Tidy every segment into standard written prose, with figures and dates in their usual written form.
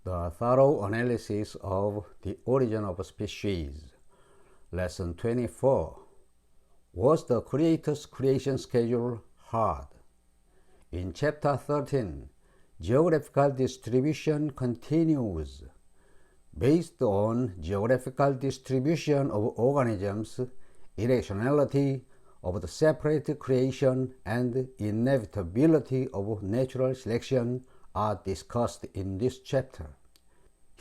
The thorough analysis of the origin of a species. Lesson 24. Was the Creator's creation schedule hard? In Chapter 13, geographical distribution continues. Based on geographical distribution of organisms, irrationality of the separate creation and inevitability of natural selection are discussed in this chapter.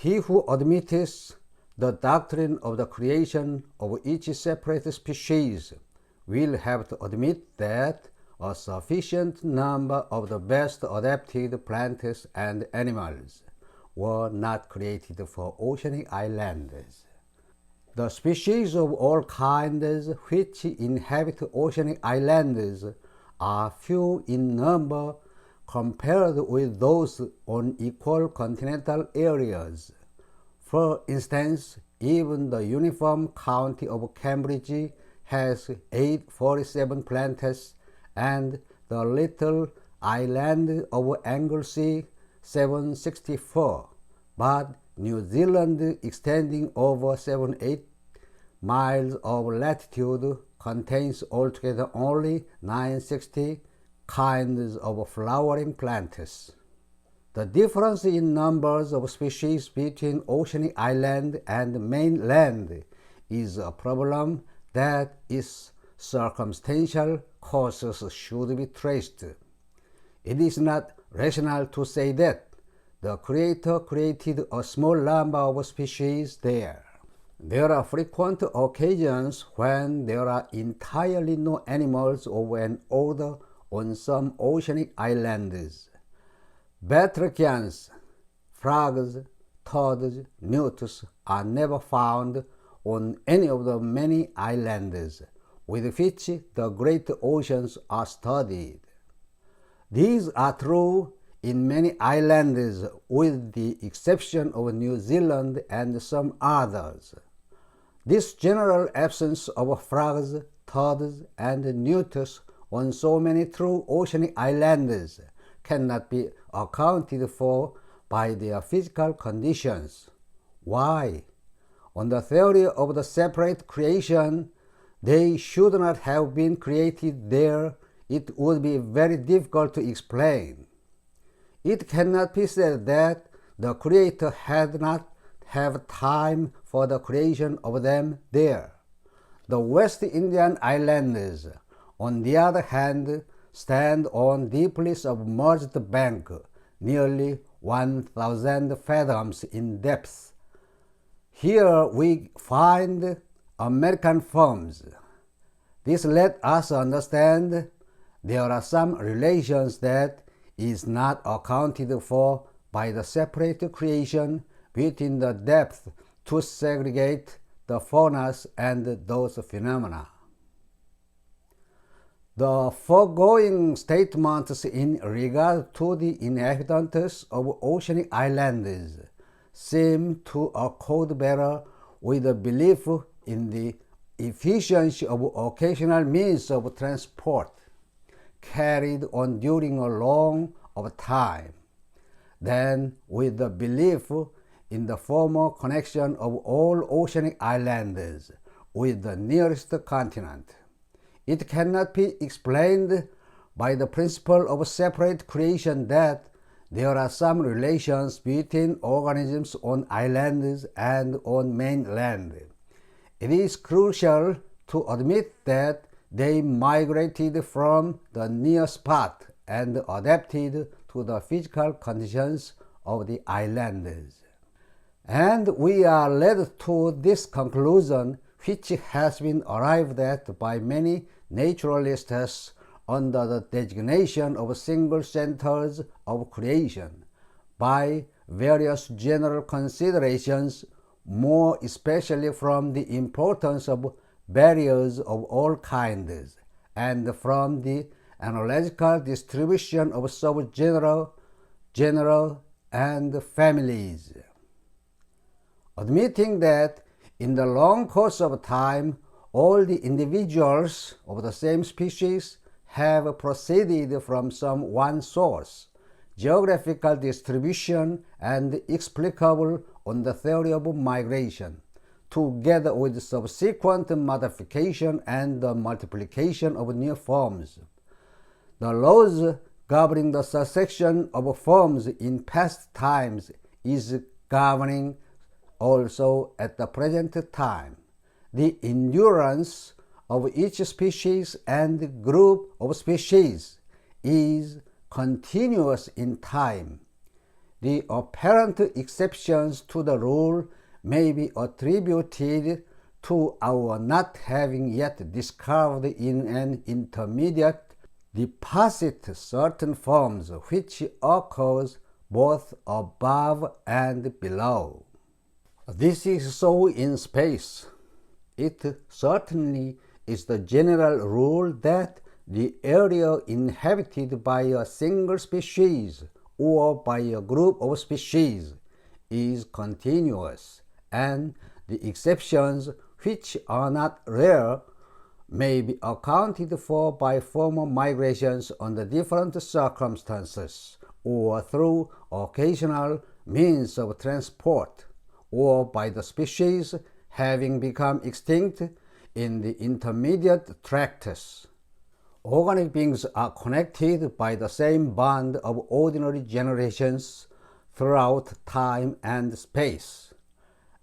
He who admits the doctrine of the creation of each separate species will have to admit that a sufficient number of the best adapted plants and animals were not created for oceanic islands. The species of all kinds which inhabit oceanic islands are few in number compared with those on equal continental areas. For instance, even the uniform county of Cambridge has 847 plants and the little island of Anglesey 764, but New Zealand, extending over 78 miles of latitude, contains altogether only 960 kinds of flowering plants. The difference in numbers of species between oceanic island and mainland is a problem that its circumstantial causes should be traced. It is not rational to say that the Creator created a small number of species there. There are frequent occasions when there are entirely no animals of an order on some oceanic islands. Batrachians, frogs, toads, newts are never found on any of the many islands with which the great oceans are studied. These are true in many islands with the exception of New Zealand and some others. This general absence of frogs, toads, and newts on so many true oceanic islands cannot be accounted for by their physical conditions. Why? On the theory of the separate creation, they should not have been created there. It would be very difficult to explain. It cannot be said that the Creator had not have time for the creation of them there. The West Indian Islands, on the other hand, stand on deeply submerged bank, nearly 1,000 fathoms in depth. Here we find American forms. This let us understand there are some relations that is not accounted for by the separate creation between the depth to segregate the faunas and those phenomena. The foregoing statements in regard to the inhabitants of oceanic islands seem to accord better with the belief in the efficiency of occasional means of transport carried on during a long time than with the belief in the former connection of all oceanic islands with the nearest continent. It cannot be explained by the principle of separate creation that there are some relations between organisms on islands and on mainland. It is crucial to admit that they migrated from the near spot and adapted to the physical conditions of the islands. And we are led to this conclusion, which has been arrived at by many naturalists under the designation of single centers of creation, by various general considerations, more especially from the importance of barriers of all kinds, and from the analogical distribution of subgenera, genera, and families. Admitting that in the long course of time all the individuals of the same species have proceeded from some one source, geographical distribution and explicable on the theory of migration, together with subsequent modification and the multiplication of new forms. The laws governing the succession of forms in past times is governing also at the present time. The endurance of each species and group of species is continuous in time. The apparent exceptions to the rule may be attributed to our not having yet discovered in an intermediate deposit certain forms which occurs both above and below. This is so in space. It certainly is the general rule that the area inhabited by a single species or by a group of species is continuous, and the exceptions, which are not rare, may be accounted for by former migrations under different circumstances, or through occasional means of transport, or by the species having become extinct in the intermediate tracts. Organic beings are connected by the same bond of ordinary generations throughout time and space,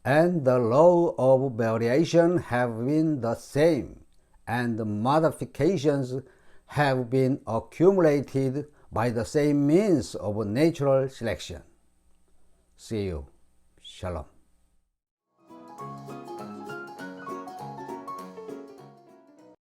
and the law of variation have been the same, and modifications have been accumulated by the same means of natural selection. See you. Shalom.